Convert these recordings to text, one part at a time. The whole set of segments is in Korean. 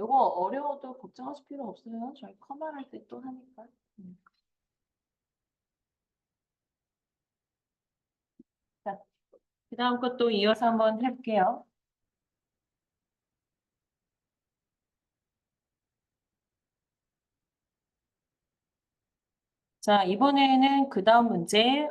요거 어려워도 걱정하실 필요 없어요. 저희 커말 할 때 또 하니까. 자, 그 다음 것도 이어서 한번 해볼게요. 자, 이번에는 그 다음 문제,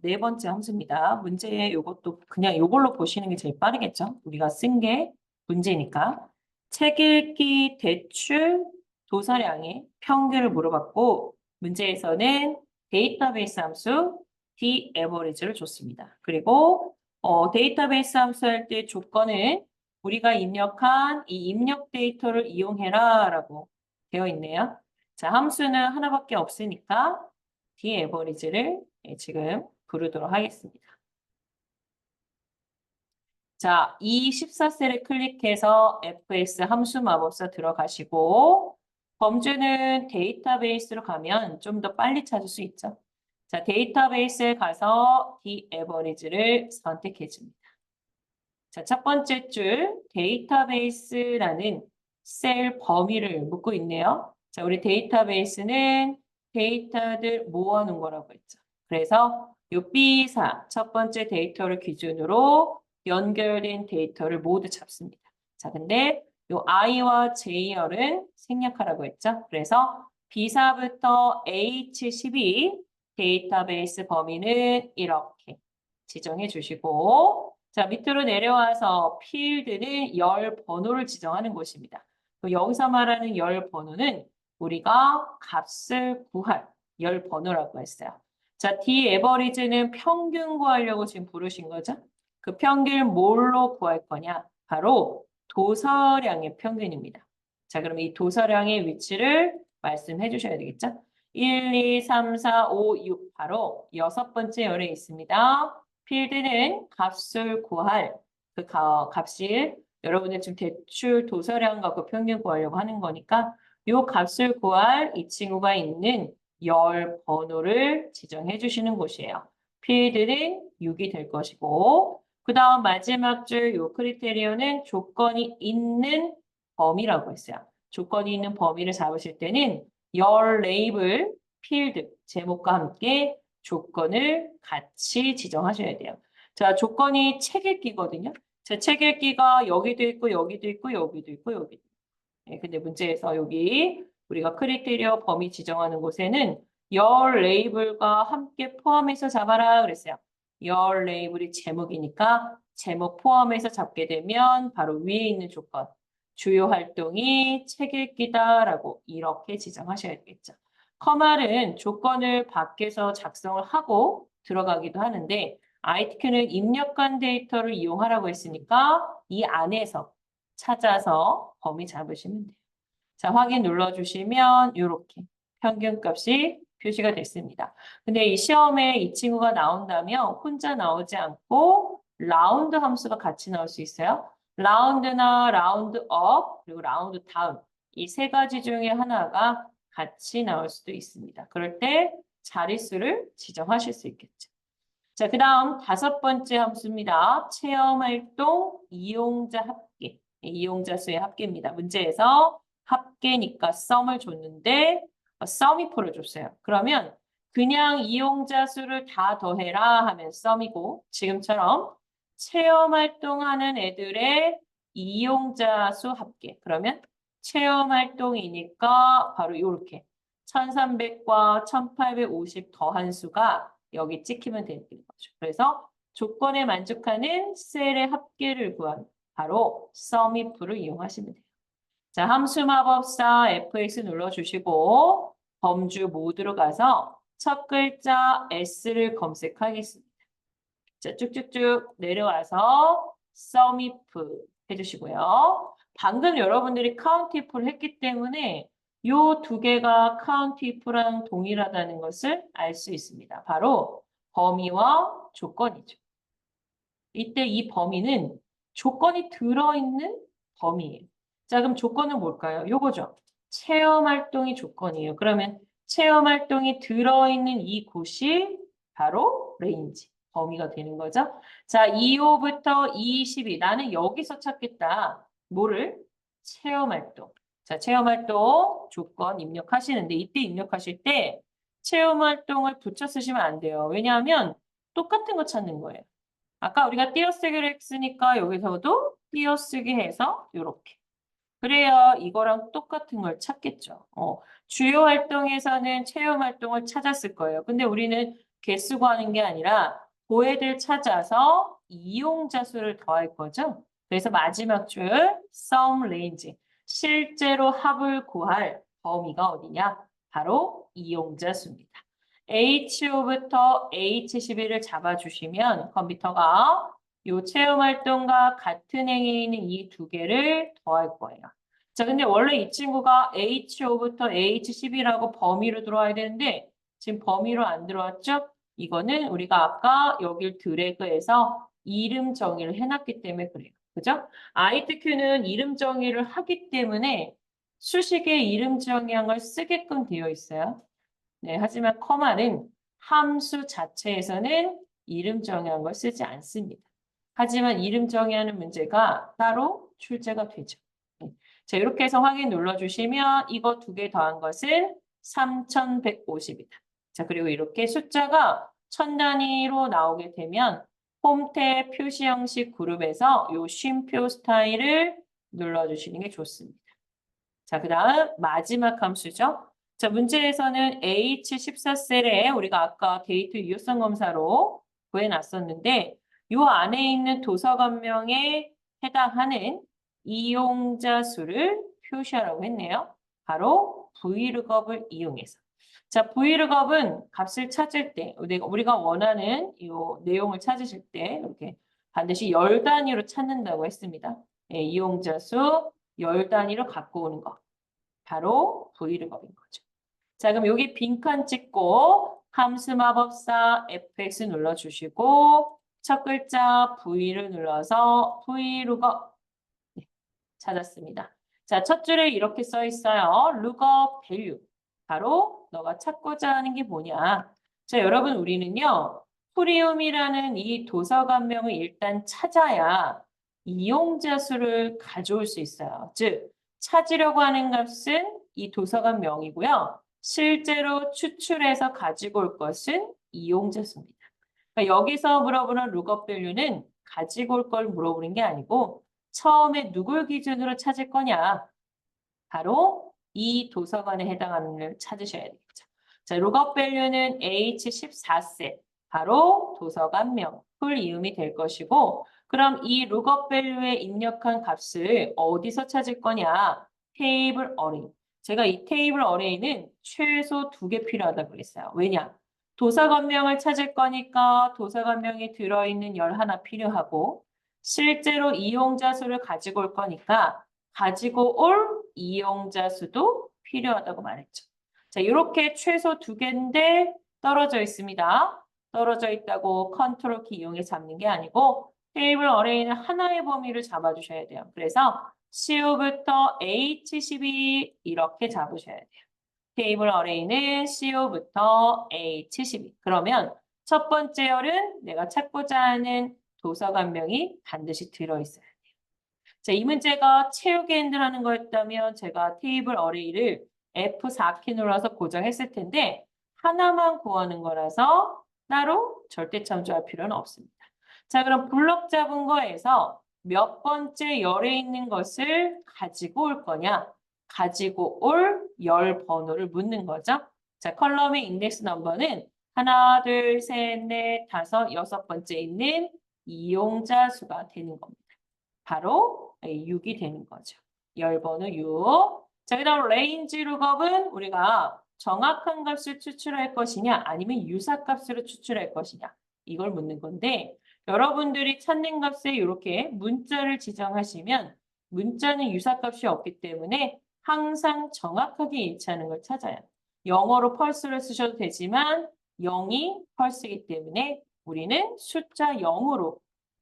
네 번째 함수입니다. 문제 요것도 그냥 요걸로 보시는 게 제일 빠르겠죠? 우리가 쓴 게 문제니까. 책 읽기 대출 도서량의 평균을 물어봤고, 문제에서는 데이터베이스 함수 daverage를 줬습니다. 그리고 데이터베이스 함수 할 때 조건은 우리가 입력한 이 입력 데이터를 이용해라 라고 되어 있네요. 자, 함수는 하나밖에 없으니까 daverage를 지금 부르도록 하겠습니다. 자, 이 14셀을 클릭해서 fs 함수 마법사 들어가시고 범주는 데이터베이스로 가면 좀 더 빨리 찾을 수 있죠. 자, 데이터베이스에 가서 daverage를 선택해 줍니다. 자, 첫 번째 줄 데이터베이스라는 셀 범위를 묻고 있네요. 자, 우리 데이터베이스는 데이터들 모아놓은 거라고 했죠. 그래서 요 B4 첫 번째 데이터를 기준으로 연결된 데이터를 모두 잡습니다. 자, 근데 요 I와 J열은 생략하라고 했죠. 그래서 B4부터 H12 데이터베이스 범위는 이렇게 지정해 주시고 자, 밑으로 내려와서 필드는 열 번호를 지정하는 곳입니다. 여기서 말하는 열 번호는 우리가 값을 구할 열 번호라고 했어요. 자, d-average는 평균 구하려고 지금 부르신 거죠? 그 평균을 뭘로 구할 거냐? 바로 도서량의 평균입니다. 자, 그럼 이 도서량의 위치를 말씀해 주셔야 되겠죠? 1, 2, 3, 4, 5, 6 바로 여섯 번째 열에 있습니다. 필드는 값을 구할 그 값을 여러분들 지금 대출 도서량 갖고 평균 구하려고 하는 거니까 이 값을 구할 이 친구가 있는 열 번호를 지정해 주시는 곳이에요. 필드는 6이 될 것이고 그 다음 마지막 줄 요 크리테리어는 조건이 있는 범위라고 했어요. 조건이 있는 범위를 잡으실 때는 열 레이블 필드 제목과 함께 조건을 같이 지정하셔야 돼요. 자, 조건이 책 읽기거든요. 자, 책 읽기가 여기도 있고 여기도 있고 여기도 있고 여기도 있고. 네, 근데 문제에서 여기 우리가 크리테리어 범위 지정하는 곳에는 열 레이블과 함께 포함해서 잡아라 그랬어요. 열 레이블이 제목이니까 제목 포함해서 잡게 되면 바로 위에 있는 조건. 주요 활동이 책 읽기다라고 이렇게 지정하셔야 되겠죠. 커말은 조건을 밖에서 작성을 하고 들어가기도 하는데 ITQ는 입력한 데이터를 이용하라고 했으니까 이 안에서 찾아서 범위 잡으시면 돼요. 자, 확인 눌러주시면 이렇게 평균값이 표시가 됐습니다. 근데 이 시험에 이 친구가 나온다면 혼자 나오지 않고 라운드 함수가 같이 나올 수 있어요. 라운드나 라운드 업 그리고 라운드 다운 이 세 가지 중에 하나가 같이 나올 수도 있습니다. 그럴 때 자릿수를 지정하실 수 있겠죠. 자, 그 다음 다섯 번째 함수입니다. 체험활동 이용자 합계. 이용자 수의 합계입니다. 문제에서 합계니까 썸을 줬는데 썸이프를 줬어요. 그러면 그냥 이용자 수를 다 더해라 하면 썸이고 지금처럼 체험활동하는 애들의 이용자 수 합계. 그러면 체험활동이니까 바로 이렇게 1300과 1850 더한 수가 여기 찍히면 되는 거죠. 그래서 조건에 만족하는 셀의 합계를 구한 바로 sumif를 이용하시면 돼요. 자, 함수 마법사 fx 눌러주시고 범주 모드로 가서 첫 글자 s를 검색하겠습니다. 자, 쭉쭉쭉 내려와서 sumif 해주시고요. 방금 여러분들이 count if를 했기 때문에 이 두 개가 count if랑 동일하다는 것을 알 수 있습니다. 바로 범위와 조건이죠. 이때 이 범위는 조건이 들어있는 범위예요. 자, 그럼 조건은 뭘까요? 요거죠. 체험활동이 조건이에요. 그러면 체험활동이 들어있는 이 곳이 바로 레인지, 범위가 되는 거죠. 자, 2호부터 22. 나는 여기서 찾겠다. 뭐를? 체험활동. 자, 체험활동 조건 입력하시는데 이때 입력하실 때 체험활동을 붙여 쓰시면 안 돼요. 왜냐하면 똑같은 거 찾는 거예요. 아까 우리가 띄어쓰기를 했으니까 여기서도 띄어쓰기 해서 이렇게. 그래야 이거랑 똑같은 걸 찾겠죠. 주요 활동에서는 체험 활동을 찾았을 거예요. 근데 우리는 개수 구하는 게 아니라 고해들 찾아서 이용자 수를 더할 거죠. 그래서 마지막 줄 sum range. 실제로 합을 구할 범위가 어디냐? 바로 이용자 수입니다. HO부터 H11을 잡아주시면 컴퓨터가 요 체험 활동과 같은 행위에 있는 이 두 개를 더할 거예요. 자, 근데 원래 이 친구가 H5부터 H10이라고 범위로 들어와야 되는데 지금 범위로 안 들어왔죠? 이거는 우리가 아까 여길 드래그해서 이름 정의를 해놨기 때문에 그래요. 그죠? ITQ는 이름 정의를 하기 때문에 수식에 이름 정의한 걸 쓰게끔 되어 있어요. 네, 하지만 커마는 함수 자체에서는 이름 정의한 걸 쓰지 않습니다. 하지만 이름 정의하는 문제가 따로 출제가 되죠. 네. 자, 이렇게 해서 확인 눌러주시면 이거 두 개 더한 것은 3150이다. 자, 그리고 이렇게 숫자가 천 단위로 나오게 되면 홈탭 표시 형식 그룹에서 요 쉼표 스타일을 눌러주시는 게 좋습니다. 자, 그 다음 마지막 함수죠. 자, 문제에서는 H14셀에 우리가 아까 데이터 유효성 검사로 구해놨었는데 요 안에 있는 도서관명에 해당하는 이용자 수를 표시하라고 했네요. 바로 vlookup을 이용해서. 자, vlookup은 값을 찾을 때 우리가 원하는 이 내용을 찾으실 때 이렇게 반드시 열 단위로 찾는다고 했습니다. 네, 이용자 수 열 단위로 갖고 오는 거. 바로 vlookup인 거죠. 자, 그럼 여기 빈칸 찍고 함수 마법사 fx 눌러주시고 첫 글자 v를 눌러서 vlookup 네, 찾았습니다. 자, 첫 줄에 이렇게 써 있어요. lookup value. 바로 너가 찾고자 하는 게 뭐냐. 자, 여러분 우리는요. 프리움이라는 이 도서관명을 일단 찾아야 이용자 수를 가져올 수 있어요. 즉, 찾으려고 하는 값은 이 도서관명이고요. 실제로 추출해서 가지고 올 것은 이용자 수입니다. 그러니까 여기서 물어보는 룩업 밸류는 가지고 올 걸 물어보는 게 아니고 처음에 누굴 기준으로 찾을 거냐. 바로 이 도서관에 해당하는 걸 찾으셔야 되겠죠. 자, 룩업 밸류는 H14셋. 바로 도서관명, 풀 이음이 될 것이고 그럼 이 룩업 밸류에 입력한 값을 어디서 찾을 거냐? 테이블 어레이. 제가 이 테이블 어레이는 최소 2개 필요하다고 그랬어요. 왜냐? 도서관명을 찾을 거니까 도서관명이 들어있는 열 하나 필요하고 실제로 이용자 수를 가지고 올 거니까 가지고 올 이용자 수도 필요하다고 말했죠. 자, 이렇게 최소 2개인데 떨어져 있습니다. 떨어져 있다고 컨트롤 키 이용해 잡는 게 아니고 테이블 어레이는 하나의 범위를 잡아주셔야 돼요. 그래서 CO부터 H12 이렇게 잡으셔야 돼요. 테이블 어레이는 CO부터 H12. 그러면 첫 번째 열은 내가 찾고자 하는 도서관명이 반드시 들어있어야 돼요. 자, 이 문제가 채우기 핸들하는 거였다면 제가 테이블 어레이를 F4키 눌러서 고정했을 텐데 하나만 구하는 거라서 따로 절대 참조할 필요는 없습니다. 자, 그럼 블럭 잡은 거에서 몇 번째 열에 있는 것을 가지고 올 거냐? 가지고 올 열 번호를 묻는 거죠. 자, 컬럼의 인덱스 넘버는 하나, 둘, 셋, 넷, 다섯, 여섯 번째 있는 이용자 수가 되는 겁니다. 바로 6이 되는 거죠. 열 번호 6. 자, 그 다음 레인지 룩업은 우리가 정확한 값을 추출할 것이냐 아니면 유사값으로 추출할 것이냐 이걸 묻는 건데 여러분들이 찾는 값에 이렇게 문자를 지정하시면 문자는 유사값이 없기 때문에 항상 정확하게 일치하는 걸 찾아요. 영어로 펄스를 쓰셔도 되지만 0이 펄스이기 때문에 우리는 숫자 0으로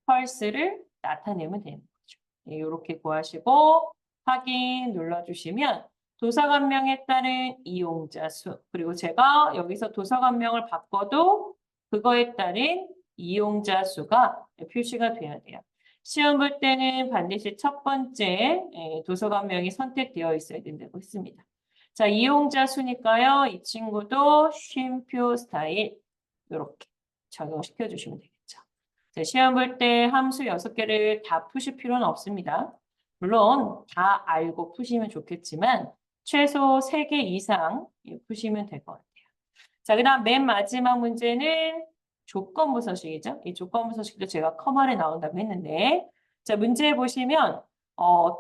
펄스를 나타내면 되는 거죠. 네, 이렇게 구하시고 확인 눌러주시면 도서관명에 따른 이용자 수 그리고 제가 여기서 도서관명을 바꿔도 그거에 따른 이용자 수가 표시가 돼야 돼요. 시험 볼 때는 반드시 첫 번째 도서관명이 선택되어 있어야 된다고 했습니다. 자, 이용자 수니까요. 이 친구도 쉼표 스타일 이렇게 적용시켜 주시면 되겠죠. 자, 시험 볼 때 함수 6개를 다 푸실 필요는 없습니다. 물론 다 알고 푸시면 좋겠지만 최소 3개 이상 푸시면 될 것 같아요. 자, 그 다음 맨 마지막 문제는 조건부 서식이죠. 이 조건부 서식도 제가 커말에 나온다고 했는데, 자, 문제 보시면,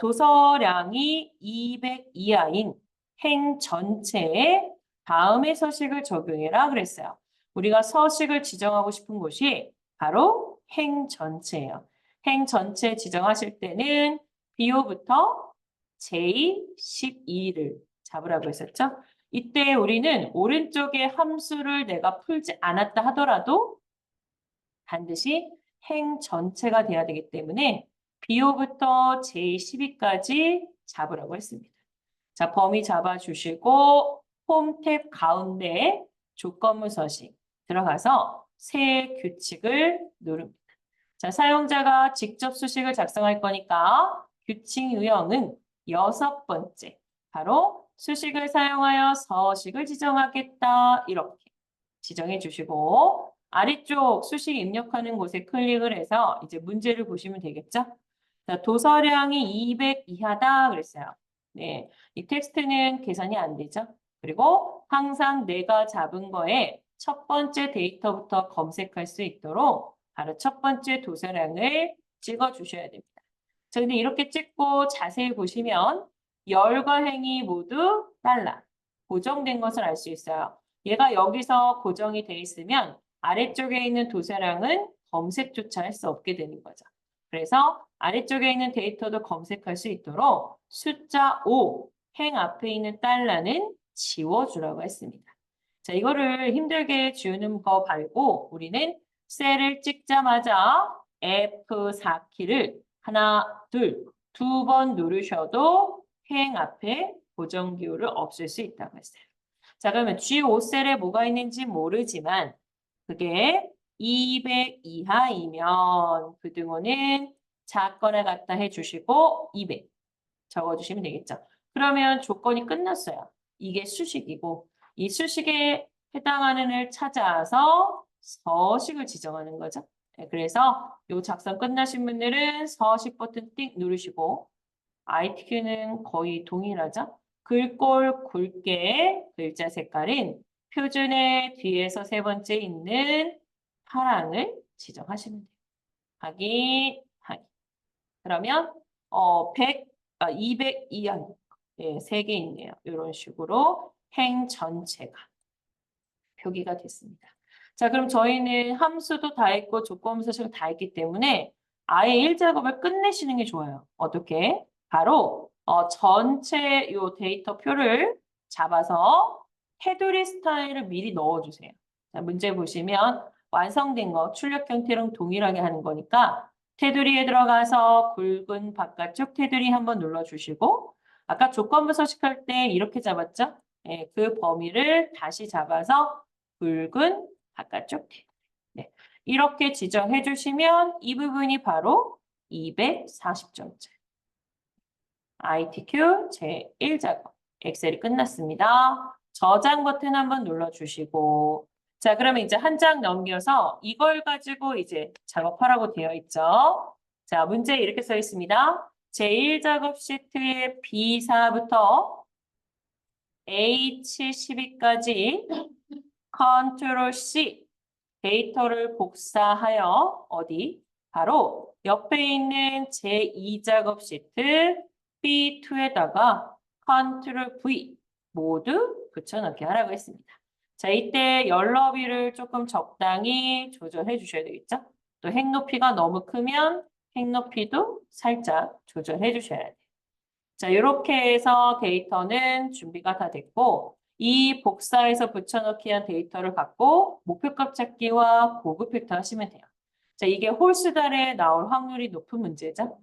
도서량이 200 이하인 행 전체에 다음의 서식을 적용해라 그랬어요. 우리가 서식을 지정하고 싶은 곳이 바로 행 전체예요. 행 전체 지정하실 때는 BO부터 J12를 잡으라고 했었죠. 이때 우리는 오른쪽에 함수를 내가 풀지 않았다 하더라도 반드시 행 전체가 돼야 되기 때문에 BO부터 J12까지 잡으라고 했습니다. 자, 범위 잡아주시고 홈 탭 가운데 조건부 서식 들어가서 새 규칙을 누릅니다. 자, 사용자가 직접 수식을 작성할 거니까 규칙 유형은 6번째. 바로 수식을 사용하여 서식을 지정하겠다. 이렇게 지정해 주시고 아래쪽 수식 입력하는 곳에 클릭을 해서 이제 문제를 보시면 되겠죠? 자, 도서량이 200 이하다 그랬어요. 네, 이 텍스트는 계산이 안 되죠? 그리고 항상 내가 잡은 거에 첫 번째 데이터부터 검색할 수 있도록 바로 첫 번째 도서량을 찍어 주셔야 됩니다. 자, 근데 이렇게 찍고 자세히 보시면 열과 행이 모두 달라. 고정된 것을 알 수 있어요. 얘가 여기서 고정이 돼 있으면 아래쪽에 있는 도서량은 검색조차 할 수 없게 되는 거죠. 그래서 아래쪽에 있는 데이터도 검색할 수 있도록 숫자 5, 행 앞에 있는 달러는 지워주라고 했습니다. 자, 이거를 힘들게 지우는 거 말고 우리는 셀을 찍자마자 F4키를 하나, 두 번 누르셔도 행 앞에 고정 기호를 없앨 수 있다고 했어요. 자, 그러면 G5셀에 뭐가 있는지 모르지만 그게 200 이하이면 그 등호는 작거나 같다 해주시고 200 적어주시면 되겠죠. 그러면 조건이 끝났어요. 이게 수식이고 이 수식에 해당하는 을 찾아서 서식을 지정하는 거죠. 네, 그래서 요 작성 끝나신 분들은 서식 버튼 띡 누르시고 ITQ는 거의 동일하죠. 글꼴 굵게 글자 색깔인 표준의 뒤에서 세 번째 있는 파랑을 지정하시면 돼요. 확인, 확인. 그러면 200 이하 예, 3개 있네요. 이런 식으로 행 전체가 표기가 됐습니다. 자, 그럼 저희는 함수도 다 했고 조건 서식을 다 했기 때문에 아예 1작업을 끝내시는 게 좋아요. 어떻게? 바로 전체 요 데이터 표를 잡아서 테두리 스타일을 미리 넣어주세요. 자, 문제 보시면 완성된 거 출력 형태랑 동일하게 하는 거니까 테두리에 들어가서 굵은 바깥쪽 테두리 한번 눌러주시고 아까 조건부 서식할 때 이렇게 잡았죠? 예, 그 범위를 다시 잡아서 굵은 바깥쪽 테두리. 네, 이렇게 지정해 주시면 이 부분이 바로 240점째. ITQ 제1작업. 엑셀이 끝났습니다. 저장 버튼 한번 눌러주시고 자, 그러면 이제 한 장 넘겨서 이걸 가지고 이제 작업하라고 되어 있죠. 자, 문제 이렇게 써 있습니다. 제1작업 시트의 B4부터 H12까지 컨트롤 C 데이터를 복사하여 어디? 바로 옆에 있는 제2작업 시트 B2에다가 컨트롤 V 모두 붙여넣기 하라고 했습니다. 자, 이때 열 너비를 조금 적당히 조절해 주셔야 되겠죠? 또 행 높이가 너무 크면 행 높이도 살짝 조절해 주셔야 돼요. 자, 이렇게 해서 데이터는 준비가 다 됐고 이 복사해서 붙여넣기 한 데이터를 갖고 목표값 찾기와 고급 필터 하시면 돼요. 자, 이게 홀수달에 나올 확률이 높은 문제죠.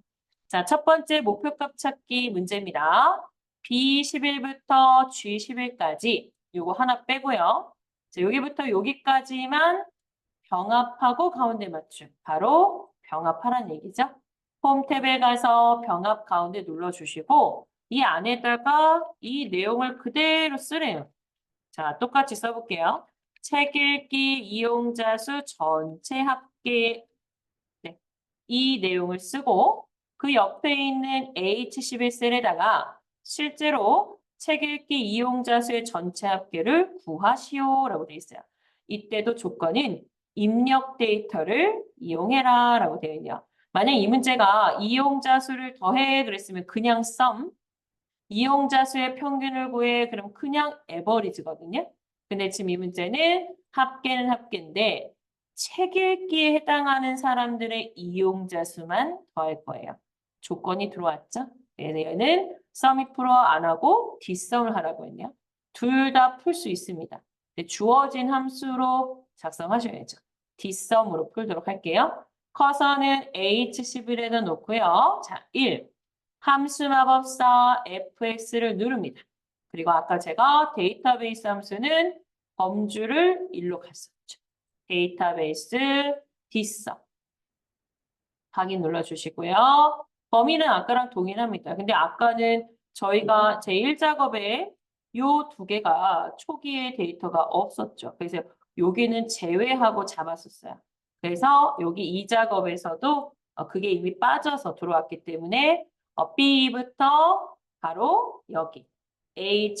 자, 첫 번째 목표값 찾기 문제입니다. B11부터 G11까지 요거 하나 빼고요. 자, 여기부터 여기까지만 병합하고 가운데 맞춤. 바로 병합하란 얘기죠. 홈 탭에 가서 병합 가운데 눌러주시고 이 안에다가 이 내용을 그대로 쓰래요. 자, 똑같이 써볼게요. 책 읽기 이용자 수 전체 합계 네, 이 내용을 쓰고 그 옆에 있는 H11셀에다가 실제로 책 읽기 이용자 수의 전체 합계를 구하시오라고 되어 있어요. 이때도 조건은 입력 데이터를 이용해라 라고 되어 있네요. 만약 이 문제가 이용자 수를 더해 그랬으면 그냥 sum, 이용자 수의 평균을 구해 그럼 그냥 average거든요. 근데 지금 이 문제는 합계는 합계인데 책 읽기에 해당하는 사람들의 이용자 수만 더할 거예요. 조건이 들어왔죠? 얘는 sum이 풀어 안 하고 뒷sum을 하라고 했네요. 둘 다 풀 수 있습니다. 근데 주어진 함수로 작성하셔야죠. 뒷sum으로 풀도록 할게요. 커서는 H11에다 놓고요. 자, 1. 함수 마법사 fx를 누릅니다. 그리고 아까 제가 데이터베이스 함수는 범주를 1로 갔었죠. 데이터베이스 뒷섬 확인 눌러주시고요. 범위는 아까랑 동일합니다. 근데 아까는 저희가 제1작업에 요 두 개가 초기에 데이터가 없었죠. 그래서 여기는 제외하고 잡았었어요. 그래서 여기 이 작업에서도 그게 이미 빠져서 들어왔기 때문에 B부터 바로 여기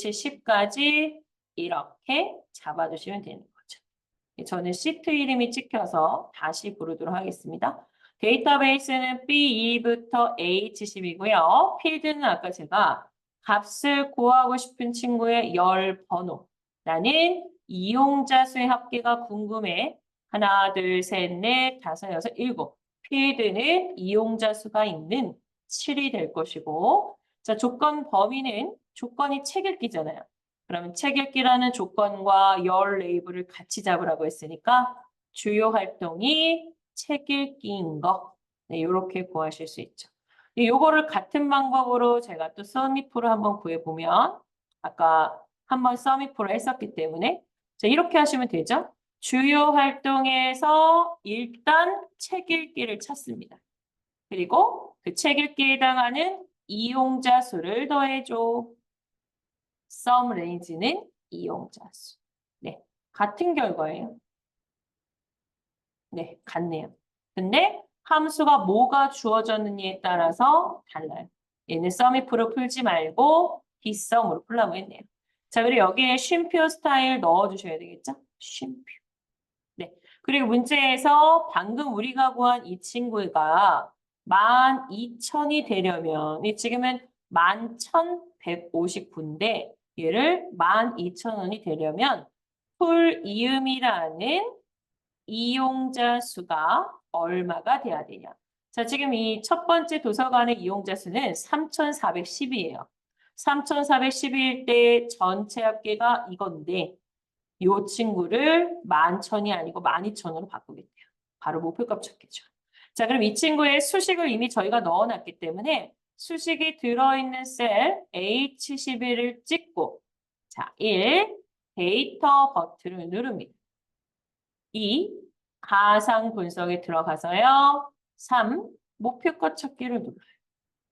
H10까지 이렇게 잡아주시면 되는 거죠. 저는 시트 이름이 찍혀서 다시 부르도록 하겠습니다. 데이터베이스는 B2부터 H10이고요. 필드는 아까 제가 값을 구하고 싶은 친구의 열 번호. 나는 이용자 수의 합계가 궁금해. 하나, 둘, 셋, 넷, 다섯, 여섯, 일곱. 필드는 이용자 수가 있는 7이 될 것이고 자, 조건 범위는 조건이 책 읽기잖아요. 그러면 책 읽기라는 조건과 열 레이블을 같이 잡으라고 했으니까 주요 활동이 책 읽기인 거. 네, 이렇게 구하실 수 있죠. 요거를 같은 방법으로 제가 또 서미프로 한번 구해보면 아까 한번 서미프로 했었기 때문에 자, 이렇게 하시면 되죠. 주요 활동에서 일단 책 읽기를 찾습니다. 그리고 그 책 읽기에 해당하는 이용자 수를 더해줘. sum range는 이용자 수. 네, 같은 결과예요. 네, 같네요. 근데 함수가 뭐가 주어졌느냐에 따라서 달라요. 얘는 sumif로 풀지 말고 dsum으로 풀라고 했네요. 자, 그리고 여기에 쉼표 스타일 넣어주셔야 되겠죠? 쉼표. 네. 그리고 문제에서 방금 우리가 구한 이 친구가 12,000이 되려면 지금은 11,159인데 얘를 12,000원이 되려면 풀 이음이라는 이용자 수가 얼마가 돼야 되냐. 자, 지금 이 첫 번째 도서관의 이용자 수는 3,410이에요. 3,410일 때 전체 합계가 이건데 이 친구를 11,000이 아니고 12,000으로 바꾸겠대요. 바로 목표값 찾겠죠. 자, 그럼 이 친구의 수식을 이미 저희가 넣어놨기 때문에 수식이 들어있는 셀 H11을 찍고 자, 1. 데이터 버튼을 누릅니다. 2. 가상 분석에 들어가서요. 3. 목표값 찾기를 눌러요.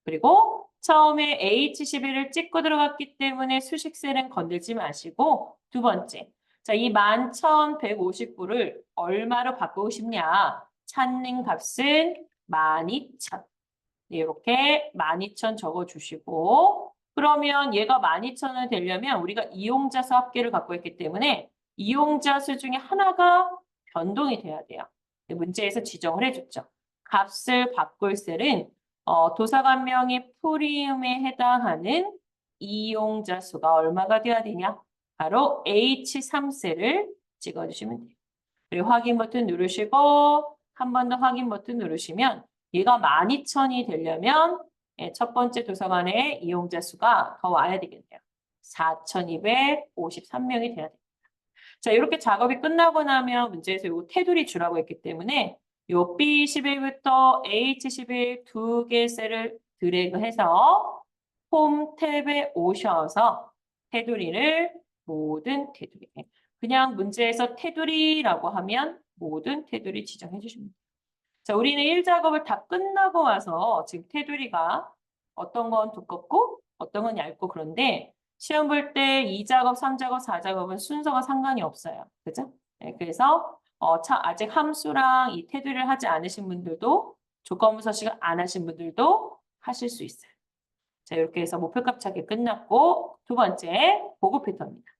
그리고 처음에 H11을 찍고 들어갔기 때문에 수식 셀은 건들지 마시고 두 번째, 자, 이 11,159를 얼마로 바꾸고 싶냐? 찾는 값은 12,000. 네, 이렇게 12,000 적어주시고 그러면 얘가 12,000을 되려면 우리가 이용자 수 합계를 갖고 있기 때문에 이용자 수 중에 하나가 변동이 돼야 돼요. 문제에서 지정을 해줬죠. 값을 바꿀 셀은 도서관 명의 프리움에 해당하는 이용자 수가 얼마가 돼야 되냐? 바로 H3셀을 찍어주시면 돼요. 그리고 확인 버튼 누르시고 한 번 더 확인 버튼 누르시면 얘가 12,000이 되려면 첫 번째 도서관의 이용자 수가 더 와야 되겠네요. 4,253명이 돼야 됩니다. 자, 이렇게 작업이 끝나고 나면 문제에서 요 테두리 주라고 했기 때문에 요 B11부터 H11 두 개 셀을 드래그해서 홈 탭에 오셔서 테두리를 모든 테두리. 그냥 문제에서 테두리라고 하면 모든 테두리 지정해 주십니다. 자, 우리는 1작업을 다 끝나고 와서 지금 테두리가 어떤 건 두껍고 어떤 건 얇고 그런데 시험 볼 때 2작업, 3작업, 4작업은 순서가 상관이 없어요. 그죠? 네, 그래서 아직 함수랑 이 테두리를 하지 않으신 분들도 조건부 서식을 안 하신 분들도 하실 수 있어요. 자, 이렇게 해서 목표값 찾기 끝났고 두 번째 보고 패턴입니다.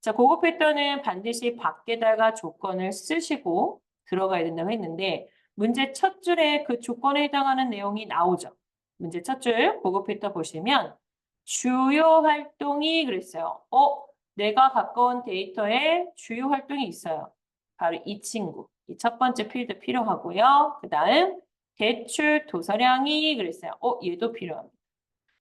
자, 고급 패턴은 반드시 밖에다가 조건을 쓰시고 들어가야 된다고 했는데 문제 첫 줄에 그 조건에 해당하는 내용이 나오죠. 문제 첫 줄 고급 패턴 보시면 주요 활동이 그랬어요. 내가 가까운 데이터에 주요 활동이 있어요. 바로 이 친구. 이 첫 번째 필드 필요하고요. 그 다음 대출 도서량이 그랬어요. 얘도 필요합니다.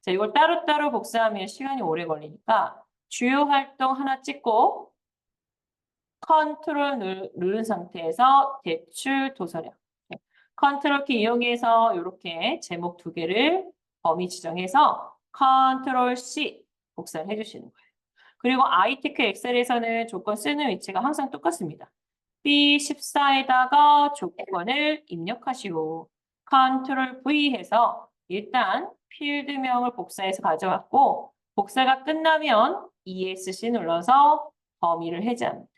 자, 이걸 따로따로 복사하면 시간이 오래 걸리니까 주요 활동 하나 찍고 컨트롤 누른 상태에서 대출 도서량. 컨트롤 키 이용해서 이렇게 제목 두 개를 범위 지정해서 컨트롤 C 복사를 해주시는 거예요. 그리고 ITK 엑셀에서는 조건 쓰는 위치가 항상 똑같습니다. B14에다가 조건을 입력하시고 컨트롤 V 해서 일단 필드명을 복사해서 가져왔고 복사가 끝나면 ESC 눌러서 범위를 해제합니다.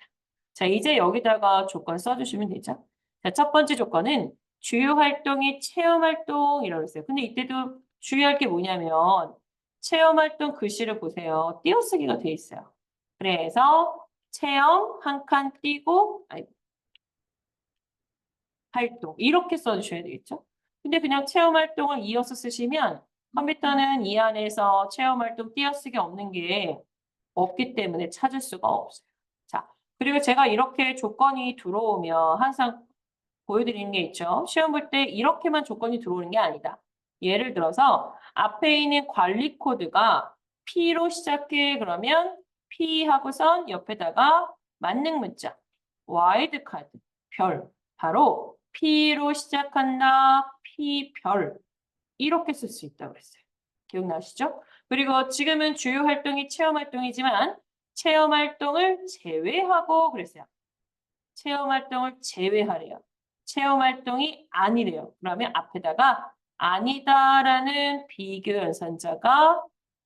자, 이제 여기다가 조건 써주시면 되죠. 자, 첫 번째 조건은 주요 활동이 체험 활동이라고 했어요. 근데 이때도 주의할 게 뭐냐면 체험 활동 글씨를 보세요. 띄어쓰기가 돼 있어요. 그래서 체험 한 칸 띄고 활동 이렇게 써주셔야 되겠죠. 근데 그냥 체험 활동을 이어서 쓰시면 컴퓨터는 이 안에서 체험 활동 띄어쓰기 없는 게 없기 때문에 찾을 수가 없어요. 자, 그리고 제가 이렇게 조건이 들어오면 항상 보여드리는 게 있죠. 시험 볼 때 이렇게만 조건이 들어오는 게 아니다. 예를 들어서 앞에 있는 관리 코드가 P로 시작해 그러면 P 하고선 옆에다가 만능 문자 와일드 카드 별 바로 P로 시작한다 P 별 이렇게 쓸 수 있다고 그랬어요. 기억나시죠? 그리고 지금은 주요 활동이 체험 활동이지만 체험 활동을 제외하고 그랬어요. 체험 활동을 제외하래요. 체험 활동이 아니래요. 그러면 앞에다가 아니다라는 비교 연산자가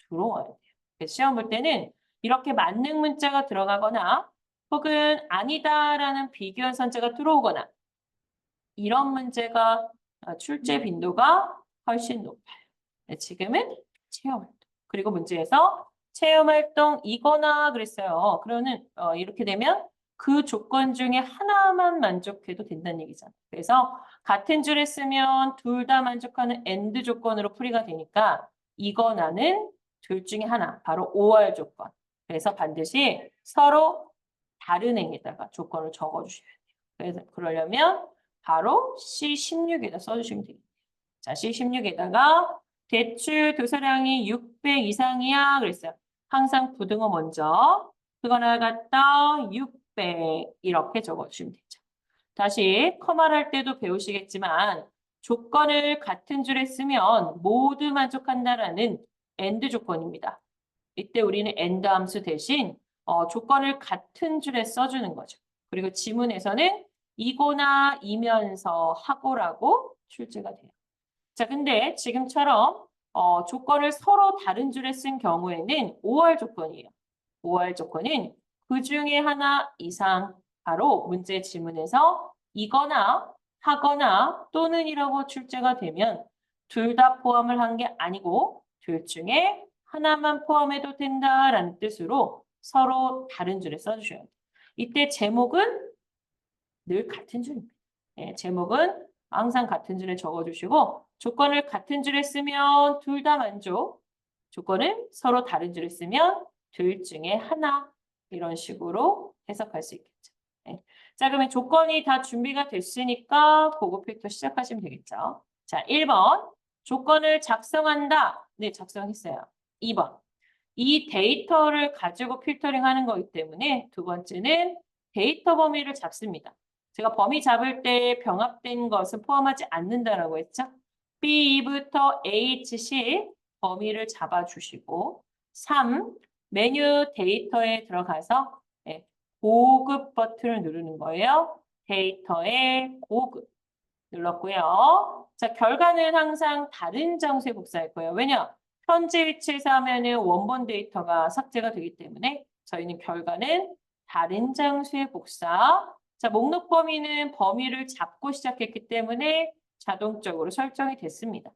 들어와야 돼요. 그래서 시험 볼 때는 이렇게 만능 문자가 들어가거나 혹은 아니다라는 비교 연산자가 들어오거나 이런 문제가 출제 빈도가 훨씬 높아요. 네, 지금은 체험 활동. 그리고 문제에서 체험 활동이거나 그랬어요. 그러면 이렇게 되면 그 조건 중에 하나만 만족해도 된다는 얘기잖아요. 그래서 같은 줄에 쓰면 둘 다 만족하는 AND 조건으로 풀이가 되니까 이거나는 둘 중에 하나, 바로 OR 조건. 그래서 반드시 서로 다른 행에다가 조건을 적어주셔야 돼요. 그래서 그러려면 바로 C16에다 써주시면 되겠네요. 자, C16에다가 대출 도서량이 600 이상이야 그랬어요. 항상 부등호 먼저 그거나 갖다 600 이렇게 적어주시면 되죠. 다시 커마를 할 때도 배우시겠지만 조건을 같은 줄에 쓰면 모두 만족한다라는 AND 조건입니다. 이때 우리는 AND 함수 대신 조건을 같은 줄에 써주는 거죠. 그리고 지문에서는 이거나 이면서 하고라고 출제가 돼요. 자, 근데 지금처럼 조건을 서로 다른 줄에 쓴 경우에는 OR 조건이에요. OR 조건은 그 중에 하나 이상 바로 문제 지문에서 이거나 하거나 또는이라고 출제가 되면 둘 다 포함을 한 게 아니고 둘 중에 하나만 포함해도 된다라는 뜻으로 서로 다른 줄에 써주셔야 돼요. 이때 제목은 늘 같은 줄입니다. 네, 제목은 항상 같은 줄에 적어주시고 조건을 같은 줄에 쓰면 둘 다 만족. 조건은 서로 다른 줄에 쓰면 둘 중에 하나. 이런 식으로 해석할 수 있겠죠. 네. 자, 그러면 조건이 다 준비가 됐으니까 고급 팩터 시작하시면 되겠죠. 자, 1번. 조건을 작성한다. 네, 작성했어요. 2번. 이 데이터를 가지고 필터링 하는 거기 때문에 두 번째는 데이터 범위를 잡습니다. 제가 범위 잡을 때 병합된 것은 포함하지 않는다라고 했죠. B부터 HC 범위를 잡아주시고 3. 메뉴 데이터에 들어가서 고급 버튼을 누르는 거예요. 데이터의 고급. 눌렀고요. 자, 결과는 항상 다른 장소에 복사할 거예요. 왜냐? 현재 위치에서 하면은 원본 데이터가 삭제가 되기 때문에 저희는 결과는 다른 장소에 복사. 자, 목록 범위는 범위를 잡고 시작했기 때문에 자동적으로 설정이 됐습니다.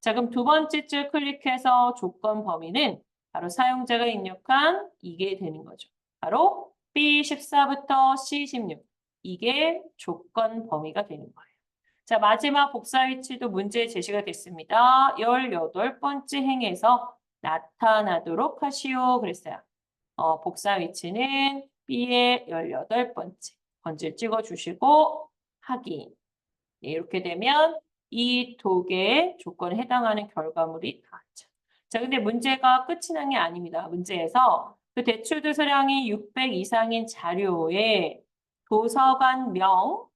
자, 그럼 두 번째 줄 클릭해서 조건 범위는 바로 사용자가 입력한 이게 되는 거죠. 바로 B14부터 C16. 이게 조건 범위가 되는 거예요. 자, 마지막 복사 위치도 문제 제시가 됐습니다. 18번째 행에서 나타나도록 하시오. 그랬어요. 복사 위치는 B의 18번째. 번지를 찍어주시고 확인. 네, 이렇게 되면 이 두 개의 조건에 해당하는 결과물이 나왔죠. 자, 근데 문제가 끝이 난 게 아닙니다. 문제에서 그 대출 도서량이 600 이상인 자료에 도서관명,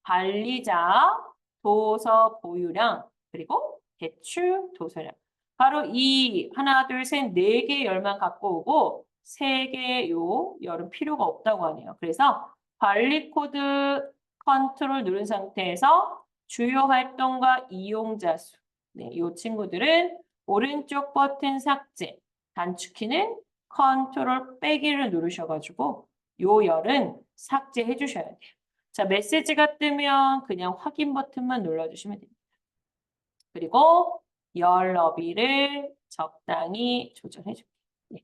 관리자, 도서 보유량, 그리고 대출 도서량. 바로 이 하나, 둘, 셋, 네 개 열만 갖고 오고 세 개 요 열은 필요가 없다고 하네요. 그래서 관리 코드 컨트롤 누른 상태에서 주요 활동과 이용자 수. 네, 이 친구들은 오른쪽 버튼 삭제, 단축키는 컨트롤 빼기를 누르셔가지고 요 열은 삭제해 주셔야 돼요. 자, 메시지가 뜨면 그냥 확인 버튼만 눌러주시면 됩니다. 그리고 열 너비를 적당히 조절해 줄게요. 네.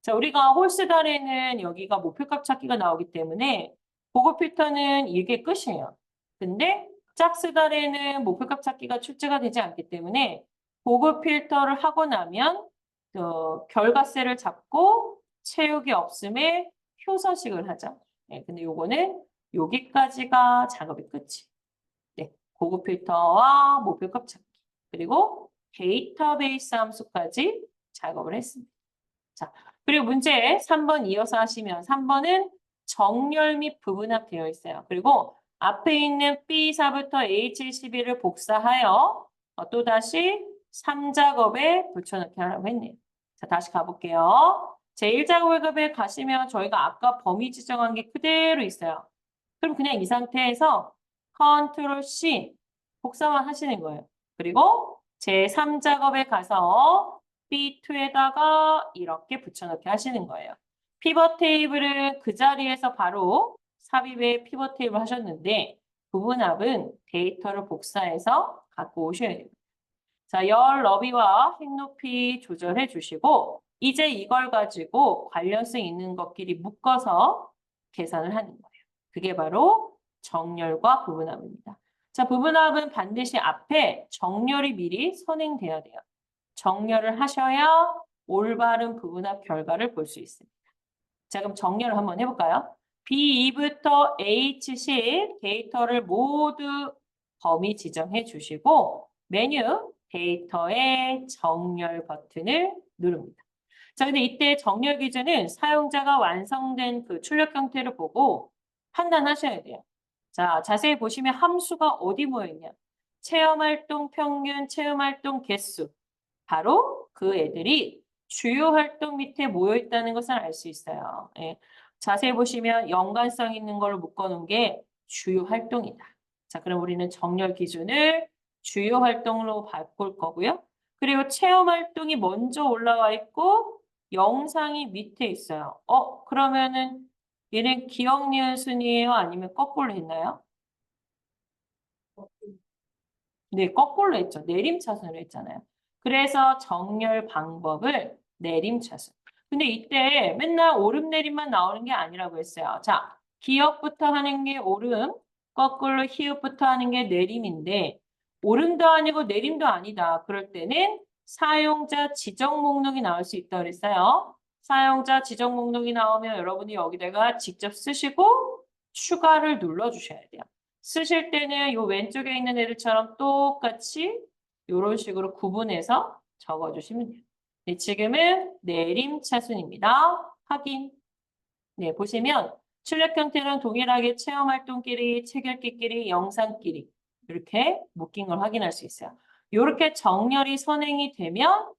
자, 우리가 홀스달에는 여기가 목표값 찾기가 나오기 때문에 보고 필터는 이게 끝이에요. 근데 짝수달에는 목표값 찾기가 출제가 되지 않기 때문에 보고 필터를 하고 나면 결과세를 잡고 채우기 없음에 효서식을 하죠. 네, 근데 요거는 여기까지가 작업의 끝이. 네, 고급 필터와 목표값 찾기. 그리고 데이터베이스 함수까지 작업을 했습니다. 자, 그리고 문제 3번 이어서 하시면 3번은 정렬 및 부분합 되어 있어요. 그리고 앞에 있는 B4부터 A71을 복사하여 또다시 3작업에 붙여넣기 하라고 했네요. 자, 다시 가볼게요. 제1작업에 가시면 저희가 아까 범위 지정한 게 그대로 있어요. 그럼 그냥 이 상태에서 컨트롤 C 복사만 하시는 거예요. 그리고 제3작업에 가서 B2에다가 이렇게 붙여넣기 하시는 거예요. 피벗 테이블은 그 자리에서 바로 삽입에 피벗 테이블 하셨는데 부분합은 데이터를 복사해서 갖고 오셔야 됩니다. 자, 열 너비와 행 높이 조절해 주시고 이제 이걸 가지고 관련성 있는 것끼리 묶어서 계산을 하는 거예요. 그게 바로 정렬과 부분합입니다. 자, 부분합은 반드시 앞에 정렬이 미리 선행돼야 돼요. 정렬을 하셔야 올바른 부분합 결과를 볼 수 있습니다. 자, 그럼 정렬을 한번 해볼까요? B2부터 H10 데이터를 모두 범위 지정해 주시고 메뉴 데이터의 정렬 버튼을 누릅니다. 자, 근데 이때 정렬 기준은 사용자가 완성된 그 출력 형태를 보고 판단하셔야 돼요. 자, 자세히 보시면 함수가 어디 모여있냐. 체험활동 평균, 체험활동 개수. 바로 그 애들이 주요 활동 밑에 모여 있다는 것을 알 수 있어요. 예. 자세히 보시면 연관성 있는 걸로 묶어놓은 게 주요 활동이다. 자, 그럼 우리는 정렬 기준을 주요 활동으로 바꿀 거고요. 그리고 체험 활동이 먼저 올라와 있고 영상이 밑에 있어요. 그러면은 얘는 기억 니은 순이에요? 아니면 거꾸로 했나요? 네, 거꾸로 했죠. 내림차순으로 했잖아요. 그래서 정렬 방법을 내림차순. 근데 이때 맨날 오름내림만 나오는 게 아니라고 했어요. 자, 기억부터 하는 게 오름, 거꾸로 히읗부터 하는 게 내림인데 오름도 아니고 내림도 아니다. 그럴 때는 사용자 지정 목록이 나올 수 있다고 그랬어요. 사용자 지정 목록이 나오면 여러분이 여기다가 직접 쓰시고 추가를 눌러주셔야 돼요. 쓰실 때는 요 왼쪽에 있는 애들처럼 똑같이 이런 식으로 구분해서 적어주시면 돼요. 네, 지금은 내림차순입니다. 확인. 네, 보시면 출력 형태는 동일하게 체험활동끼리, 책 읽기끼리, 영상끼리 이렇게 묶인 걸 확인할 수 있어요. 이렇게 정렬이 선행이 되면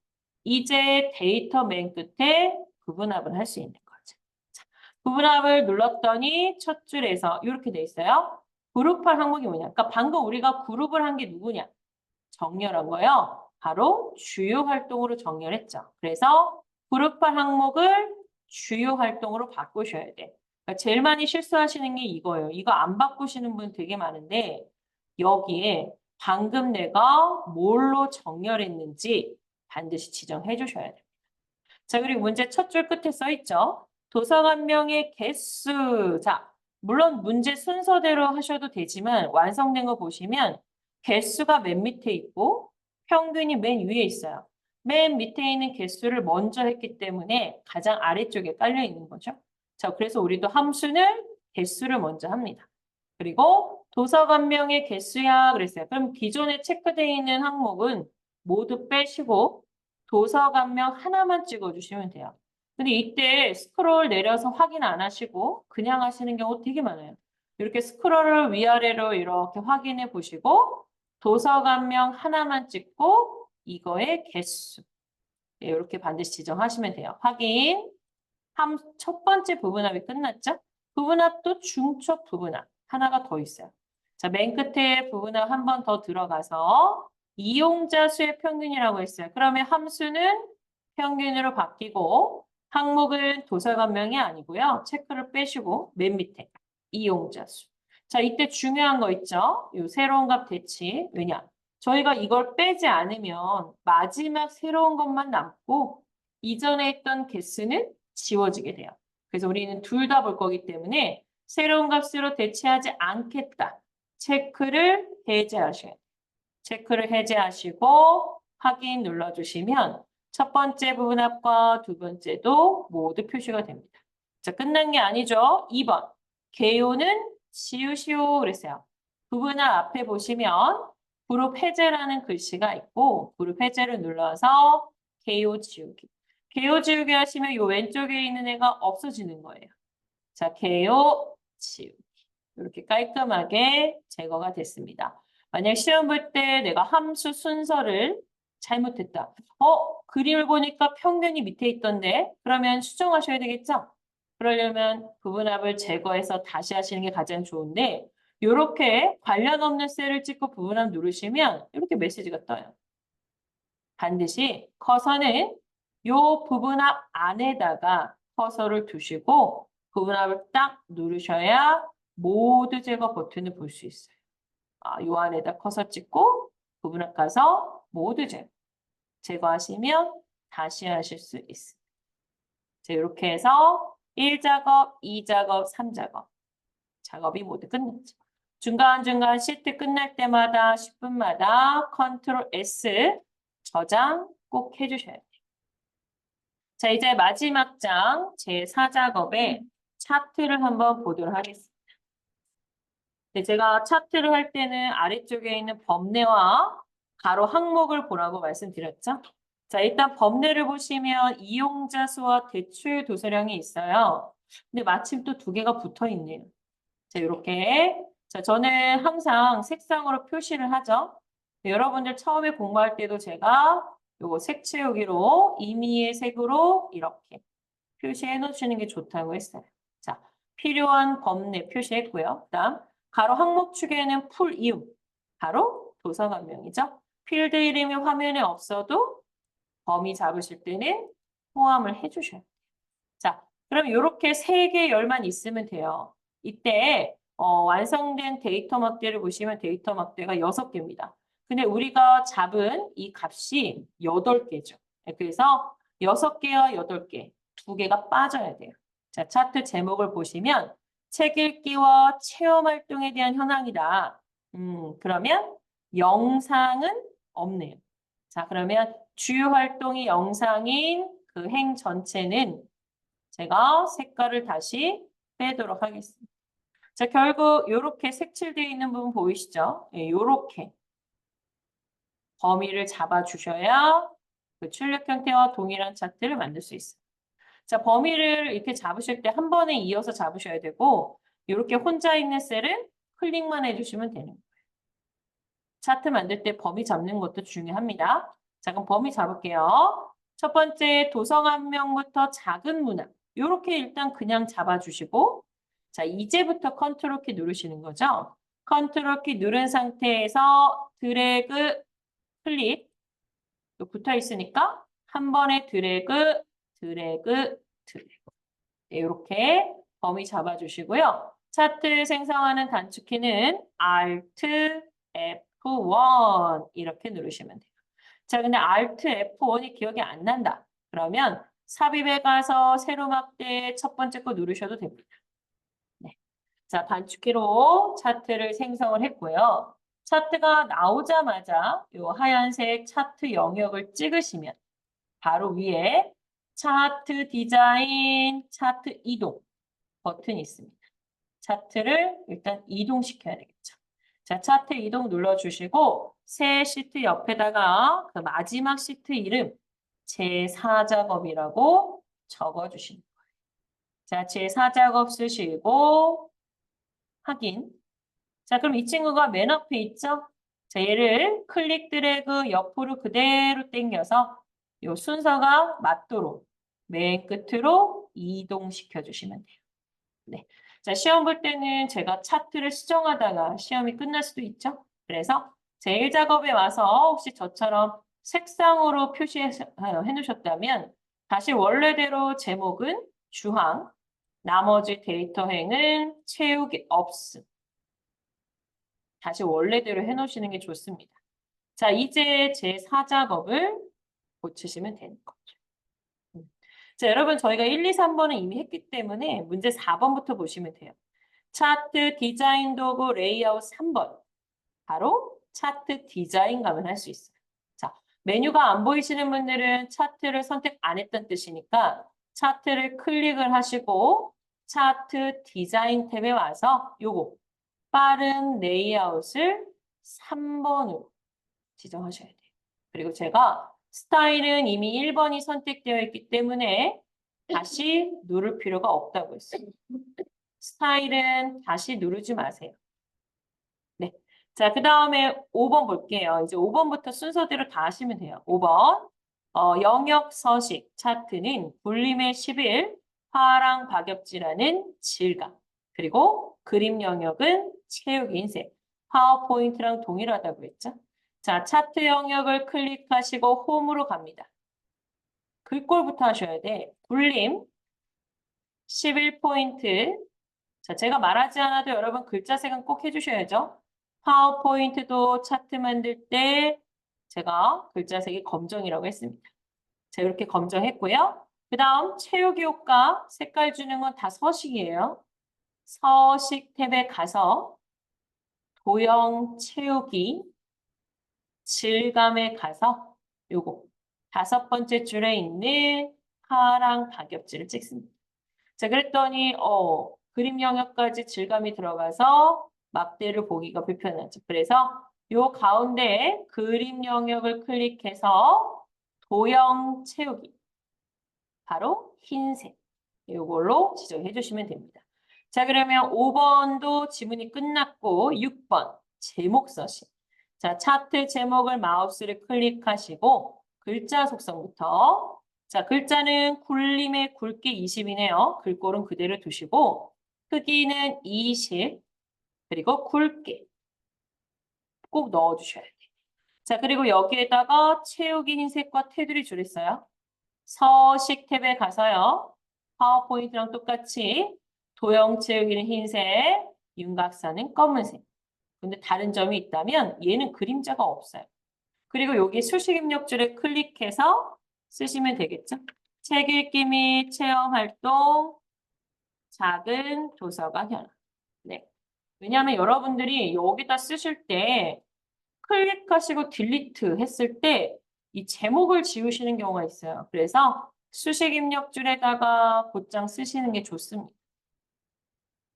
이제 데이터 맨 끝에 구분합을 할 수 있는 거죠. 자, 구분합을 눌렀더니 첫 줄에서 이렇게 돼 있어요. 그룹할 항목이 뭐냐? 그러니까 방금 우리가 그룹을 한 게 누구냐? 정렬한 거요. 바로 주요 활동으로 정렬했죠. 그래서 그룹할 항목을 주요 활동으로 바꾸셔야 돼. 그러니까 제일 많이 실수하시는 게 이거예요. 이거 안 바꾸시는 분 되게 많은데 여기에 방금 내가 뭘로 정렬했는지 반드시 지정해 주셔야 돼요. 자, 그리고 문제 첫 줄 끝에 써 있죠. 도서관명의 개수. 자, 물론 문제 순서대로 하셔도 되지만 완성된 거 보시면 개수가 맨 밑에 있고 평균이 맨 위에 있어요. 맨 밑에 있는 개수를 먼저 했기 때문에 가장 아래쪽에 깔려 있는 거죠. 자, 그래서 우리도 함수는 개수를 먼저 합니다. 그리고 도서관명의 개수야 그랬어요. 그럼 기존에 체크되어 있는 항목은 모두 빼시고 도서관명 하나만 찍어주시면 돼요. 근데 이때 스크롤 내려서 확인 안 하시고 그냥 하시는 경우 되게 많아요. 이렇게 스크롤을 위아래로 이렇게 확인해 보시고 도서관명 하나만 찍고 이거의 개수. 네, 이렇게 반드시 지정하시면 돼요. 확인. 첫 번째 부분합이 끝났죠? 부분합도 중첩 부분합. 하나가 더 있어요. 자, 맨 끝에 부분합 한 번 더 들어가서 이용자 수의 평균이라고 했어요. 그러면 함수는 평균으로 바뀌고 항목은 도서관명이 아니고요. 체크를 빼시고 맨 밑에 이용자 수. 자, 이때 중요한 거 있죠? 이 새로운 값 대치. 왜냐? 저희가 이걸 빼지 않으면 마지막 새로운 것만 남고 이전에 있던 개수는 지워지게 돼요. 그래서 우리는 둘 다 볼 거기 때문에 새로운 값으로 대체하지 않겠다. 체크를 해제하셔야 돼요. 체크를 해제하시고 확인 눌러주시면 첫 번째 부분합과 두 번째도 모두 표시가 됩니다. 자, 끝난 게 아니죠. 2번. 개요는 지우시오 그랬어요. 부분합 앞에 보시면 그룹 해제라는 글씨가 있고 그룹 해제를 눌러서 개요 지우기. 개요 지우기 하시면 이 왼쪽에 있는 애가 없어지는 거예요. 자, 개요 지우기. 이렇게 깔끔하게 제거가 됐습니다. 만약 시험 볼 때 내가 함수 순서를 잘못했다. 그림을 보니까 평균이 밑에 있던데? 그러면 수정하셔야 되겠죠? 그러려면 부분합을 제거해서 다시 하시는 게 가장 좋은데 이렇게 관련 없는 셀을 찍고 부분합 누르시면 이렇게 메시지가 떠요. 반드시 커서는 이 부분합 안에다가 커서를 두시고 부분합을 딱 누르셔야 모두 제거 버튼을 볼 수 있어요. 요 안에다 커서 찍고 부분합 가서 모두 제거하시면 다시 하실 수 있습니다. 자, 이렇게 해서 1작업, 2작업, 3작업. 작업이 모두 끝났죠. 중간중간 시트 끝날 때마다 10분마다 컨트롤 S 저장 꼭 해주셔야 돼요. 자, 이제 마지막 장 제4작업의 차트를 한번 보도록 하겠습니다. 네, 제가 차트를 할 때는 아래쪽에 있는 범례와 가로 항목을 보라고 말씀드렸죠. 자, 일단 범례를 보시면 이용자 수와 대출 도서량이 있어요. 근데 마침 또 두 개가 붙어 있네요. 자, 이렇게. 자, 저는 항상 색상으로 표시를 하죠. 네, 여러분들 처음에 공부할 때도 제가 요거 색 채우기로 임의의 색으로 이렇게 표시해 놓으시는 게 좋다고 했어요. 자, 필요한 범례 표시했고요. 그다음 가로 항목 축에는 풀 이유. 바로 도서관명이죠. 필드 이름이 화면에 없어도 범위 잡으실 때는 포함을 해주셔야 돼요. 자, 그럼 이렇게 세 개 열만 있으면 돼요. 이때 완성된 데이터 막대를 보시면 데이터 막대가 6개입니다. 근데 우리가 잡은 이 값이 8개죠. 그래서 6개와 8개, 2개가 빠져야 돼요. 자, 차트 제목을 보시면 책 읽기와 체험 활동에 대한 현황이다. 그러면 영상은 없네요. 자, 그러면 주요 활동이 영상인 그 행 전체는 제가 색깔을 다시 빼도록 하겠습니다. 자, 결국 이렇게 색칠되어 있는 부분 보이시죠? 예, 이렇게 범위를 잡아주셔야 그 출력 형태와 동일한 차트를 만들 수 있어요. 자, 범위를 이렇게 잡으실 때 한 번에 이어서 잡으셔야 되고 이렇게 혼자 있는 셀은 클릭만 해주시면 되는 거예요. 차트 만들 때 범위 잡는 것도 중요합니다. 자, 그럼 범위 잡을게요. 첫 번째 도서관명부터 작은 문항. 이렇게 일단 그냥 잡아주시고 자, 이제부터 컨트롤 키 누르시는 거죠. 컨트롤 키 누른 상태에서 드래그, 클릭 또 붙어 있으니까 한 번에 드래그, 드래그, 드래그. 네, 이렇게 범위 잡아주시고요. 차트 생성하는 단축키는 Alt F1 이렇게 누르시면 돼요. 자, 근데 Alt F1이 기억이 안 난다. 그러면 삽입에 가서 세로 막대 첫 번째 거 누르셔도 됩니다. 네. 자, 단축키로 차트를 생성을 했고요. 차트가 나오자마자 이 하얀색 차트 영역을 찍으시면 바로 위에 차트 디자인, 차트 이동 버튼이 있습니다. 차트를 일단 이동시켜야 되겠죠. 자, 차트 이동 눌러주시고 새 시트 옆에다가 그 마지막 시트 이름 제4작업이라고 적어주시는 거예요. 자, 제4작업 쓰시고 확인. 자, 그럼 이 친구가 맨 앞에 있죠? 자, 얘를 클릭 드래그 옆으로 그대로 당겨서 이 순서가 맞도록 맨 끝으로 이동시켜 주시면 돼요. 네. 자, 시험 볼 때는 제가 차트를 수정하다가 시험이 끝날 수도 있죠. 그래서 제1작업에 와서 혹시 저처럼 색상으로 표시해 놓으셨다면 다시 원래대로 제목은 주황, 나머지 데이터 행은 채우기 없음. 다시 원래대로 해놓으시는 게 좋습니다. 자, 이제 제4작업을 고치시면 되는 거죠. 자, 여러분 저희가 1, 2, 3번은 이미 했기 때문에 문제 4번부터 보시면 돼요. 차트 디자인 도구 레이아웃 3번. 바로 차트 디자인 가면 할 수 있어요. 자, 메뉴가 안 보이시는 분들은 차트를 선택 안 했던 뜻이니까 차트를 클릭을 하시고 차트 디자인 탭에 와서 요거 빠른 레이아웃을 3번으로 지정하셔야 돼요. 그리고 제가 스타일은 이미 1번이 선택되어 있기 때문에 다시 누를 필요가 없다고 했어요. 스타일은 다시 누르지 마세요. 네. 자, 그 다음에 5번 볼게요. 이제 5번부터 순서대로 다 하시면 돼요. 5번. 영역 서식 차트는 볼륨의 11, 파랑 박엽지라는 질감. 그리고 그림 영역은 채우기 흰색. 파워포인트랑 동일하다고 했죠. 자, 차트 영역을 클릭하시고 홈으로 갑니다. 글꼴부터 하셔야 돼. 볼륨 11포인트. 자, 제가 말하지 않아도 여러분 글자색은 꼭 해주셔야죠. 파워포인트도 차트 만들 때 제가 글자색이 검정이라고 했습니다. 자, 이렇게 검정했고요. 그 다음 채우기 효과 색깔 주는 건 다 서식이에요. 서식 탭에 가서 도형 채우기 질감에 가서 요거 5번째 줄에 있는 파랑 가격지를 찍습니다. 자, 그랬더니 그림 영역까지 질감이 들어가서 막대를 보기가 불편하죠. 그래서 요 가운데 그림 영역을 클릭해서 도형 채우기. 바로 흰색. 이걸로 지정해 주시면 됩니다. 자, 그러면 5번도 지문이 끝났고 6번 제목 서식. 자, 차트 제목을 마우스를 클릭하시고 글자 속성부터 자, 글자는 굴림의 굵기 20이네요. 글꼴은 그대로 두시고 크기는 20 그리고 굵게 꼭 넣어주셔야 돼요. 자, 그리고 여기에다가 채우기 흰색과 테두리 줄 있어요. 서식 탭에 가서요. 파워포인트랑 똑같이 도형 채우기는 흰색, 윤곽선은 검은색. 근데 다른 점이 있다면 얘는 그림자가 없어요. 그리고 여기 수식 입력줄에 클릭해서 쓰시면 되겠죠. 책 읽기 및 체험 활동, 작은 도서관 현황. 네. 왜냐하면 여러분들이 여기다 쓰실 때 클릭하시고 딜리트 했을 때 이 제목을 지우시는 경우가 있어요. 그래서 수식 입력줄에다가 곧장 쓰시는 게 좋습니다.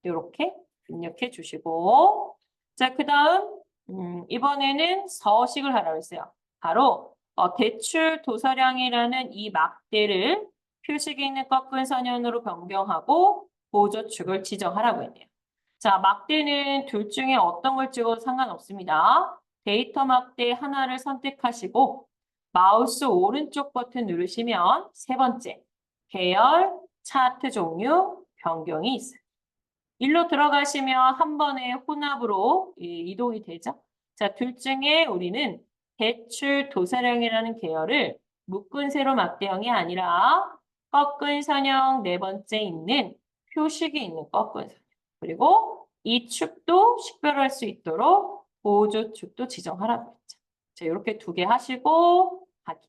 이렇게 입력해 주시고 자, 그 다음 이번에는 서식을 하라고 했어요. 바로 대출 도서량이라는 이 막대를 표식이 있는 꺾은 선형으로 변경하고 보조축을 지정하라고 했네요. 자, 막대는 둘 중에 어떤 걸 찍어도 상관없습니다. 데이터 막대 하나를 선택하시고 마우스 오른쪽 버튼 누르시면 세 번째, 계열, 차트 종류, 변경이 있어요. 일로 들어가시면 한 번에 혼합으로 이동이 되죠. 자, 둘 중에 우리는 대출 도사량이라는 계열을 묶은 세로 막대형이 아니라 꺾은 선형 네 번째 있는 표식이 있는 꺾은 선형. 그리고 이 축도 식별할 수 있도록 보조축도 지정하라고 했죠. 자, 이렇게 두 개 하시고 하기.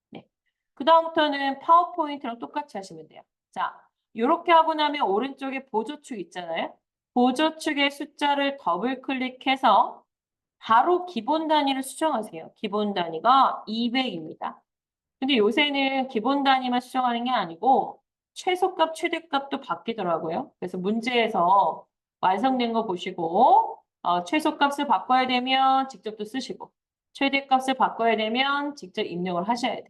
네. 그 다음부터는 파워포인트랑 똑같이 하시면 돼요. 자, 이렇게 하고 나면 오른쪽에 보조축 있잖아요. 보조축의 숫자를 더블 클릭해서 바로 기본 단위를 수정하세요. 기본 단위가 200입니다. 근데 요새는 기본 단위만 수정하는 게 아니고 최소값, 최대값도 바뀌더라고요. 그래서 문제에서 완성된 거 보시고 최소값을 바꿔야 되면 직접 또 쓰시고 최대값을 바꿔야 되면 직접 입력을 하셔야 돼요.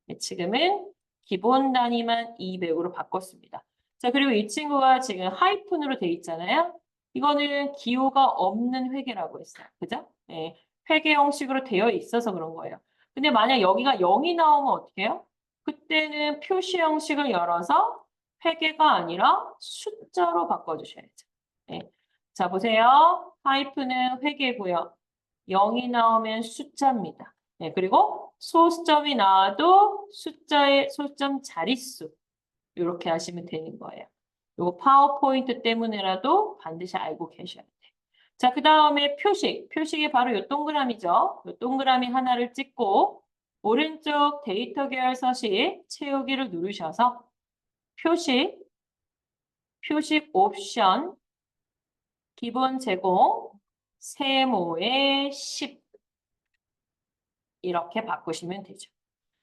네, 지금은 기본 단위만 200으로 바꿨습니다. 자, 그리고 이 친구가 지금 하이픈으로 돼 있잖아요. 이거는 기호가 없는 회계라고 했어요. 그죠? 네, 회계 형식으로 되어 있어서 그런 거예요. 근데 만약 여기가 0이 나오면 어떻게 해요? 그때는 표시 형식을 열어서 회계가 아니라 숫자로 바꿔주셔야죠. 네. 자, 보세요. 하이픈은 회계고요. 0이 나오면 숫자입니다. 네, 그리고 소수점이 나와도 숫자의 소수점 자릿수 이렇게 하시면 되는 거예요. 요거 파워포인트 때문에라도 반드시 알고 계셔야 돼요. 자, 그 다음에 표식. 표식이 바로 요 동그라미죠. 요 동그라미 하나를 찍고 오른쪽 데이터 계열 서식 채우기를 누르셔서 표식, 표식 옵션, 기본 제공, 세모의 10 이렇게 바꾸시면 되죠.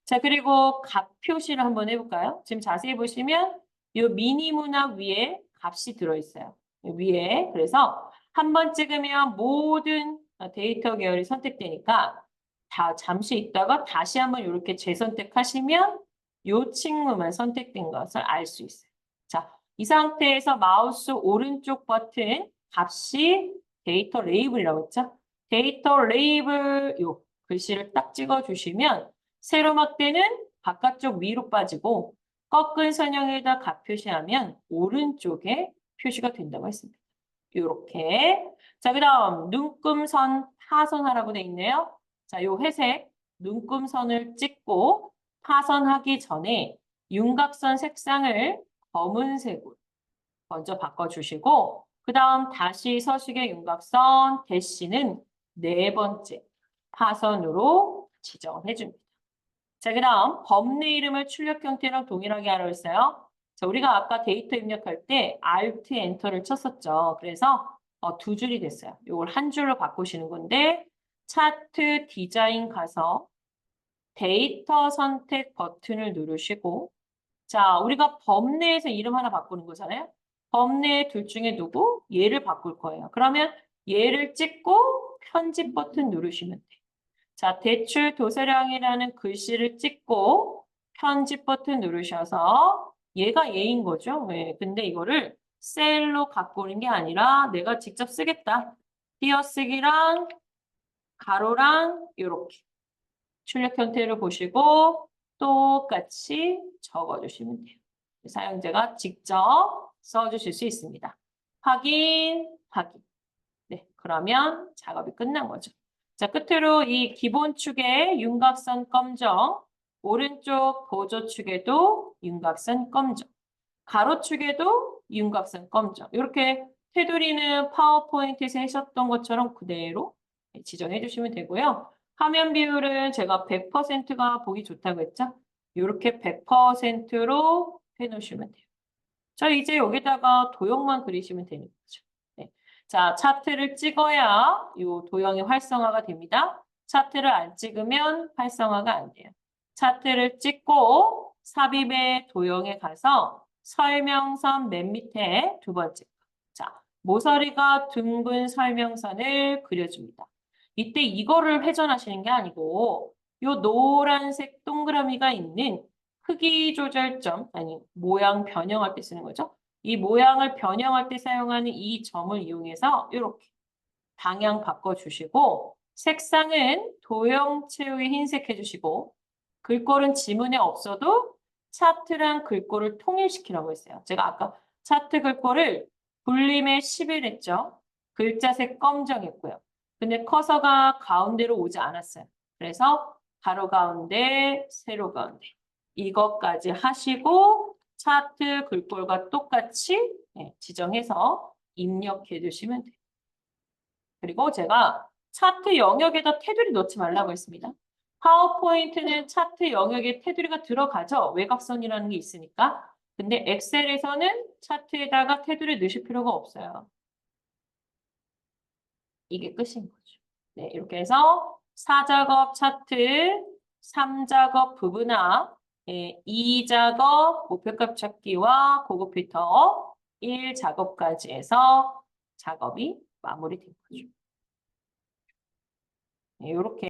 자, 그리고 값 표시를 한번 해볼까요? 지금 자세히 보시면 이 미니 문학 위에 값이 들어있어요. 위에. 그래서 한번 찍으면 모든 데이터 계열이 선택되니까 잠시 있다가 다시 한번 이렇게 재선택하시면 이 친구만 선택된 것을 알 수 있어요. 자, 이 상태에서 마우스 오른쪽 버튼 값이 데이터 레이블이라고 했죠? 데이터 레이블 요 글씨를 딱 찍어주시면 세로 막대는 바깥쪽 위로 빠지고 꺾은 선형에다 값 표시하면 오른쪽에 표시가 된다고 했습니다. 이렇게. 자, 그 다음 눈금선 파선하라고 돼 있네요. 자, 요 회색 눈금선을 찍고 파선하기 전에 윤곽선 색상을 검은색으로 먼저 바꿔주시고 그 다음 다시 서식의 윤곽선 대시는 네 번째 파선으로 지정해 줍니다. 자, 그 다음 범례 이름을 출력 형태랑 동일하게 하라고 했어요. 자, 우리가 아까 데이터 입력할 때 Alt, Enter를 쳤었죠. 그래서 두 줄이 됐어요. 이걸 한 줄로 바꾸시는 건데 차트 디자인 가서 데이터 선택 버튼을 누르시고 자, 우리가 범례에서 이름 하나 바꾸는 거잖아요. 범례 둘 중에 누구? 얘를 바꿀 거예요. 그러면 얘를 찍고 편집 버튼 누르시면 돼요. 자, 대출 도서량이라는 글씨를 찍고 편집 버튼 누르셔서 얘가 얘인 거죠. 네, 근데 이거를 셀로 갖고 오는 게 아니라 내가 직접 쓰겠다. 띄어쓰기랑 가로랑 이렇게 출력 형태를 보시고 똑같이 적어주시면 돼요. 사용자가 직접 써주실 수 있습니다. 확인, 확인. 네, 그러면 작업이 끝난 거죠. 자, 끝으로 이 기본 축에 윤곽선 검정, 오른쪽 보조축에도 윤곽선 검정, 가로축에도 윤곽선 검정. 이렇게 테두리는 파워포인트에서 하셨던 것처럼 그대로 지정해 주시면 되고요. 화면 비율은 제가 100%가 보기 좋다고 했죠? 이렇게 100%로 해놓으시면 돼요. 자, 이제 여기다가 도형만 그리시면 되는 거죠. 네. 자, 차트를 찍어야 이 도형이 활성화가 됩니다. 차트를 안 찍으면 활성화가 안 돼요. 차트를 찍고 삽입의 도형에 가서 설명선 맨 밑에 두 번째. 자, 모서리가 둥근 설명선을 그려줍니다. 이때 이거를 회전하시는 게 아니고 이 노란색 동그라미가 있는 크기 조절점, 아니 모양 변형할 때 쓰는 거죠. 이 모양을 변형할 때 사용하는 이 점을 이용해서 이렇게 방향 바꿔주시고 색상은 도형 채우기 흰색 해주시고 글꼴은 지문에 없어도 차트랑 글꼴을 통일시키라고 했어요. 제가 아까 차트 글꼴을 불림에 10일 했죠. 글자색 검정했고요. 근데 커서가 가운데로 오지 않았어요. 그래서 가로 가운데, 세로 가운데. 이것까지 하시고 차트 글꼴과 똑같이 지정해서 입력해 주시면 돼요. 그리고 제가 차트 영역에다 테두리 넣지 말라고 했습니다. 파워포인트는 차트 영역에 테두리가 들어가죠. 외곽선이라는 게 있으니까. 근데 엑셀에서는 차트에다가 테두리 넣으실 필요가 없어요. 이게 끝인 거죠. 네, 이렇게 해서 4작업 차트, 3작업 부분화, 2작업 목표값 찾기와 고급 필터, 1작업까지 해서 작업이 마무리된 거죠. 네, 이렇게